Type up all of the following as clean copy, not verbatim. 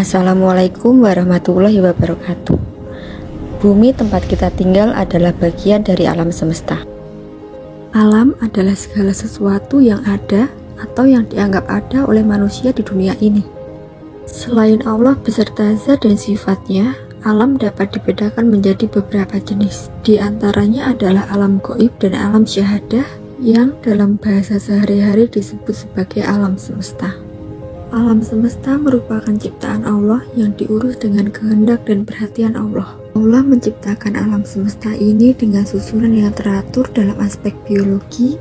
Assalamualaikum warahmatullahi wabarakatuh. Bumi tempat kita tinggal adalah bagian dari alam semesta. Alam adalah segala sesuatu yang ada atau yang dianggap ada oleh manusia di dunia ini. Selain Allah beserta zat dan sifatnya, alam dapat dibedakan menjadi beberapa jenis. Di antaranya adalah alam gaib dan alam syahadah yang dalam bahasa sehari-hari disebut sebagai alam semesta. Alam semesta merupakan ciptaan Allah yang diurus dengan kehendak dan perhatian Allah. Allah menciptakan alam semesta ini dengan susunan yang teratur dalam aspek biologi,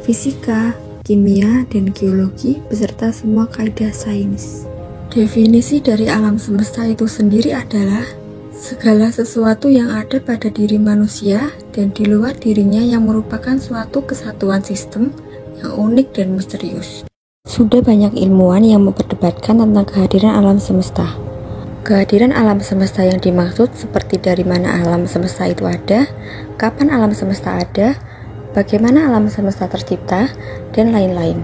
fisika, kimia, dan geologi beserta semua kaidah sains. Definisi dari alam semesta itu sendiri adalah segala sesuatu yang ada pada diri manusia dan di luar dirinya yang merupakan suatu kesatuan sistem yang unik dan misterius. Sudah banyak ilmuwan yang memperdebatkan tentang kehadiran alam semesta. Kehadiran alam semesta yang dimaksud seperti dari mana alam semesta itu ada, kapan alam semesta ada, bagaimana alam semesta tercipta, dan lain-lain.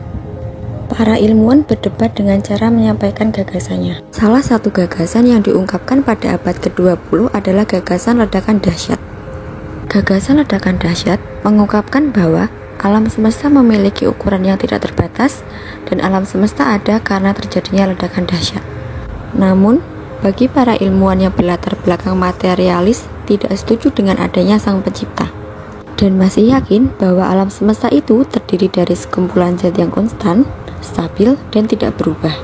Para ilmuwan berdebat dengan cara menyampaikan gagasannya. Salah satu gagasan yang diungkapkan pada abad ke-20 adalah gagasan ledakan dahsyat. Gagasan ledakan dahsyat mengungkapkan bahwa alam semesta memiliki ukuran yang tidak terbatas dan alam semesta ada karena terjadinya ledakan dahsyat. Namun, bagi para ilmuwan yang berlatar belakang materialis tidak setuju dengan adanya sang pencipta dan masih yakin bahwa alam semesta itu terdiri dari sekumpulan zat yang konstan, stabil, dan tidak berubah.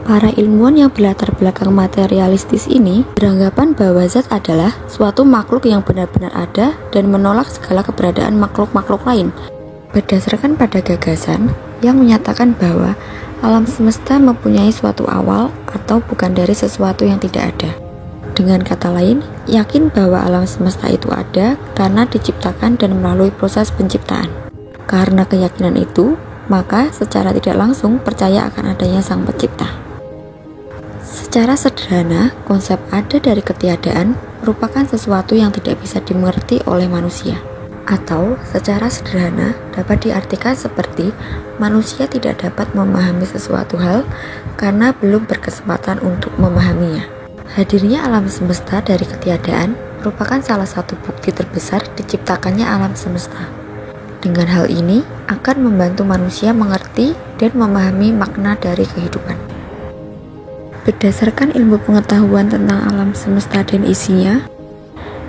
Para ilmuwan yang berlatar belakang materialistis ini beranggapan bahwa zat adalah suatu makhluk yang benar-benar ada dan menolak segala keberadaan makhluk-makhluk lain. Berdasarkan pada gagasan yang menyatakan bahwa alam semesta mempunyai suatu awal atau bukan dari sesuatu yang tidak ada. Dengan kata lain, yakin bahwa alam semesta itu ada karena diciptakan dan melalui proses penciptaan. Karena keyakinan itu, maka secara tidak langsung percaya akan adanya sang pencipta. Secara sederhana, konsep ada dari ketiadaan merupakan sesuatu yang tidak bisa dimengerti oleh manusia. Atau secara sederhana dapat diartikan seperti manusia tidak dapat memahami sesuatu hal karena belum berkesempatan untuk memahaminya. Hadirnya alam semesta dari ketiadaan merupakan salah satu bukti terbesar diciptakannya alam semesta. Dengan hal ini akan membantu manusia mengerti dan memahami makna dari kehidupan. Berdasarkan ilmu pengetahuan tentang alam semesta dan isinya,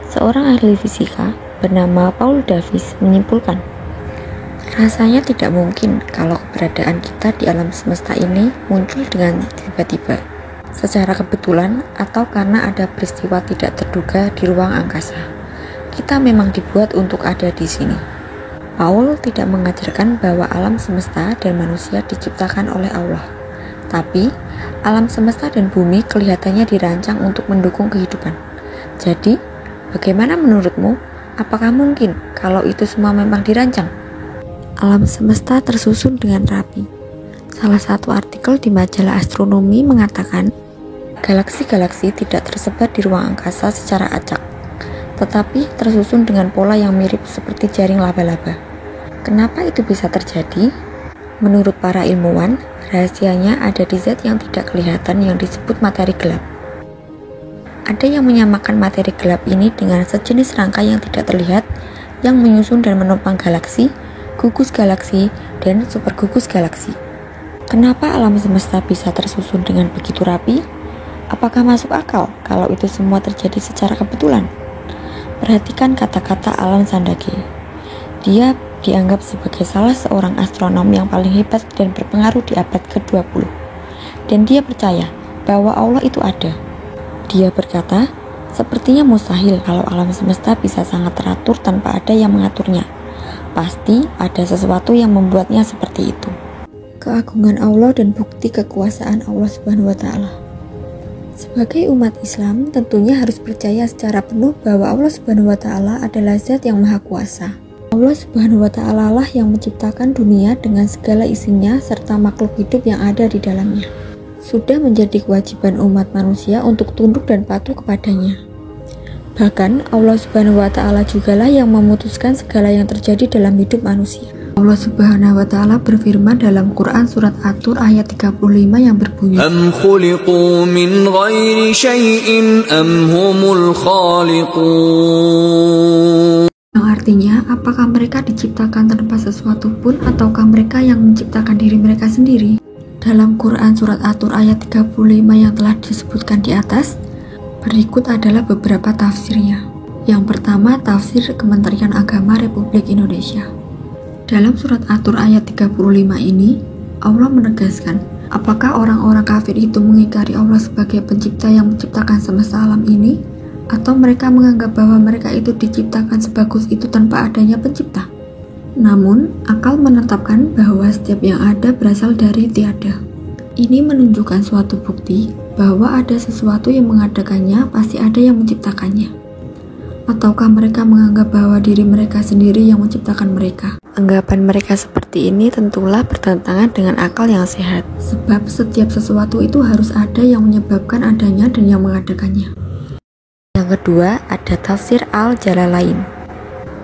seorang ahli fisika bernama Paul Davies menyimpulkan, rasanya tidak mungkin kalau keberadaan kita di alam semesta ini muncul dengan tiba-tiba, secara kebetulan atau karena ada peristiwa tidak terduga di ruang angkasa. Kita memang dibuat untuk ada di sini. Paul tidak mengajarkan bahwa alam semesta dan manusia diciptakan oleh Allah, tapi alam semesta dan bumi kelihatannya dirancang untuk mendukung kehidupan. Jadi, bagaimana menurutmu? Apakah mungkin kalau itu semua memang dirancang? Alam semesta tersusun dengan rapi. Salah satu artikel di majalah astronomi mengatakan, galaksi-galaksi tidak tersebar di ruang angkasa secara acak, tetapi tersusun dengan pola yang mirip seperti jaring laba-laba. Kenapa itu bisa terjadi? Menurut para ilmuwan, rahasianya ada di zat yang tidak kelihatan yang disebut materi gelap. Ada yang menyamakan materi gelap ini dengan sejenis rangkai yang tidak terlihat yang menyusun dan menopang galaksi, gugus galaksi, dan supergugus galaksi. Kenapa alam semesta bisa tersusun dengan begitu rapi? Apakah masuk akal kalau itu semua terjadi secara kebetulan? Perhatikan kata-kata Alan Sandage. Dia dianggap sebagai salah seorang astronom yang paling hebat dan berpengaruh di abad ke-20. Dan dia percaya bahwa Allah itu ada. Dia berkata, sepertinya mustahil kalau alam semesta bisa sangat teratur tanpa ada yang mengaturnya. Pasti ada sesuatu yang membuatnya seperti itu. Keagungan Allah dan bukti kekuasaan Allah Subhanahu wa Ta'ala. Sebagai umat Islam, tentunya harus percaya secara penuh bahwa Allah Subhanahu wa Ta'ala adalah zat yang maha kuasa. Allah Subhanahu wa Ta'ala lah yang menciptakan dunia dengan segala isinya serta makhluk hidup yang ada di dalamnya. Sudah menjadi kewajiban umat manusia untuk tunduk dan patuh kepadanya. Bahkan Allah Subhanahu wa Ta'ala jugalah yang memutuskan segala yang terjadi dalam hidup manusia. Allah Subhanahu wa Ta'ala berfirman dalam Quran surat At-Tur ayat 35 yang berbunyi, Am khuliqu min ghairi syai'in am humul khaliqun. Yang artinya, apakah mereka diciptakan tanpa sesuatu pun ataukah mereka yang menciptakan diri mereka sendiri? Dalam Quran surat At-Tur ayat 35 yang telah disebutkan di atas, berikut adalah beberapa tafsirnya. Yang pertama, tafsir Kementerian Agama Republik Indonesia. Dalam surat At-Tur ayat 35 ini, Allah menegaskan, apakah orang-orang kafir itu mengingkari Allah sebagai pencipta yang menciptakan semesta alam ini? Atau mereka menganggap bahwa mereka itu diciptakan sebagus itu tanpa adanya pencipta? Namun, akal menetapkan bahwa setiap yang ada berasal dari tiada. Ini menunjukkan suatu bukti bahwa ada sesuatu yang mengadakannya, pasti ada yang menciptakannya. Ataukah mereka menganggap bahwa diri mereka sendiri yang menciptakan mereka? Anggapan mereka seperti ini tentulah bertentangan dengan akal yang sehat. Sebab setiap sesuatu itu harus ada yang menyebabkan adanya dan yang mengadakannya. Yang kedua, ada tafsir Al-Jalalain,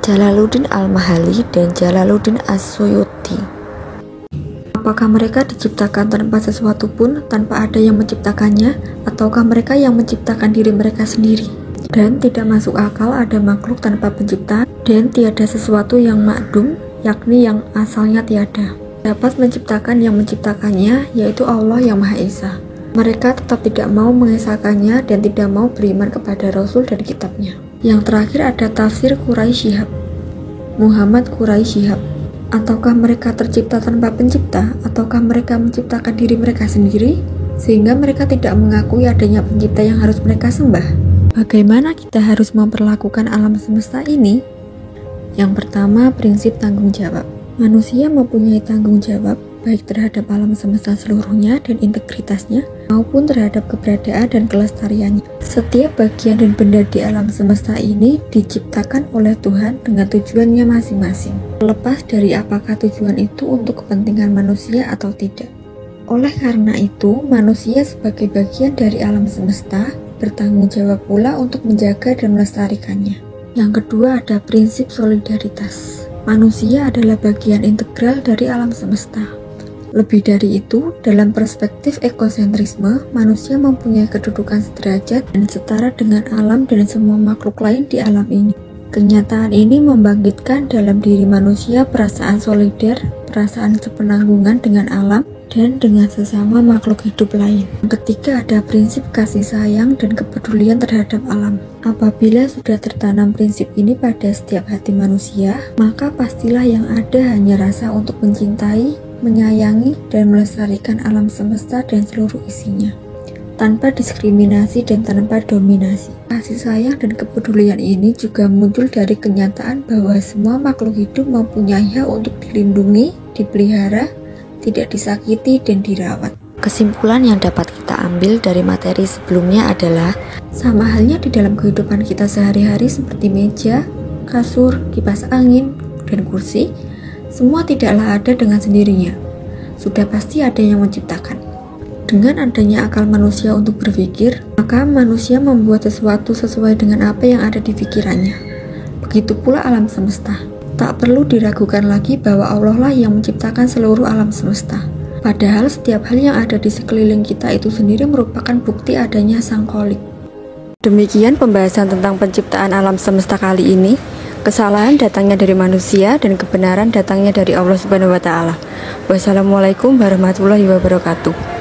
Jalaluddin Al-Mahali dan Jalaluddin As-Suyuti. Apakah mereka diciptakan tanpa sesuatu pun, tanpa ada yang menciptakannya, ataukah mereka yang menciptakan diri mereka sendiri? Dan tidak masuk akal ada makhluk tanpa pencipta, dan tiada sesuatu yang makdum, yakni yang asalnya tiada, dapat menciptakan yang menciptakannya, yaitu Allah yang Maha Esa. Mereka tetap tidak mau mengesahkannya dan tidak mau beriman kepada Rasul dan kitabnya. Yang terakhir ada tafsir Quraisy Shihab, Muhammad Quraisy Shihab. Ataukah mereka tercipta tanpa pencipta, ataukah mereka menciptakan diri mereka sendiri, sehingga mereka tidak mengakui adanya pencipta yang harus mereka sembah? Bagaimana kita harus memperlakukan alam semesta ini? Yang pertama, prinsip tanggung jawab. Manusia mempunyai tanggung jawab baik terhadap alam semesta seluruhnya dan integritasnya, maupun terhadap keberadaan dan kelestariannya. Setiap bagian dan benda di alam semesta ini diciptakan oleh Tuhan dengan tujuannya masing-masing, terlepas dari apakah tujuan itu untuk kepentingan manusia atau tidak. Oleh karena itu, manusia sebagai bagian dari alam semesta bertanggung jawab pula untuk menjaga dan melestarikannya. Yang kedua ada prinsip solidaritas. Manusia adalah bagian integral dari alam semesta. Lebih dari itu, dalam perspektif ekosentrisme, manusia mempunyai kedudukan sederajat dan setara dengan alam dan semua makhluk lain di alam ini. Kenyataan ini membangkitkan dalam diri manusia perasaan solider, perasaan sepenanggungan dengan alam, dan dengan sesama makhluk hidup lain. Yang ketiga ada prinsip kasih sayang dan kepedulian terhadap alam. Apabila sudah tertanam prinsip ini pada setiap hati manusia, maka pastilah yang ada hanya rasa untuk mencintai, menyayangi, dan melestarikan alam semesta dan seluruh isinya, tanpa diskriminasi dan tanpa dominasi. Kasih sayang dan kepedulian ini juga muncul dari kenyataan bahwa semua makhluk hidup mempunyai hak untuk dilindungi, dipelihara, tidak disakiti, dan dirawat. Kesimpulan yang dapat kita ambil dari materi sebelumnya adalah sama halnya di dalam kehidupan kita sehari-hari seperti meja, kasur, kipas angin, dan kursi, semua tidaklah ada dengan sendirinya. Sudah pasti ada yang menciptakan. Dengan adanya akal manusia untuk berpikir, maka manusia membuat sesuatu sesuai dengan apa yang ada di pikirannya. Begitu pula alam semesta. Tak perlu diragukan lagi bahwa Allah lah yang menciptakan seluruh alam semesta. Padahal setiap hal yang ada di sekeliling kita itu sendiri merupakan bukti adanya Sang Kholik. Demikian pembahasan tentang penciptaan alam semesta kali ini. Kesalahan datangnya dari manusia dan kebenaran datangnya dari Allah Subhanahu wa Ta'ala. Wassalamualaikum warahmatullahi wabarakatuh.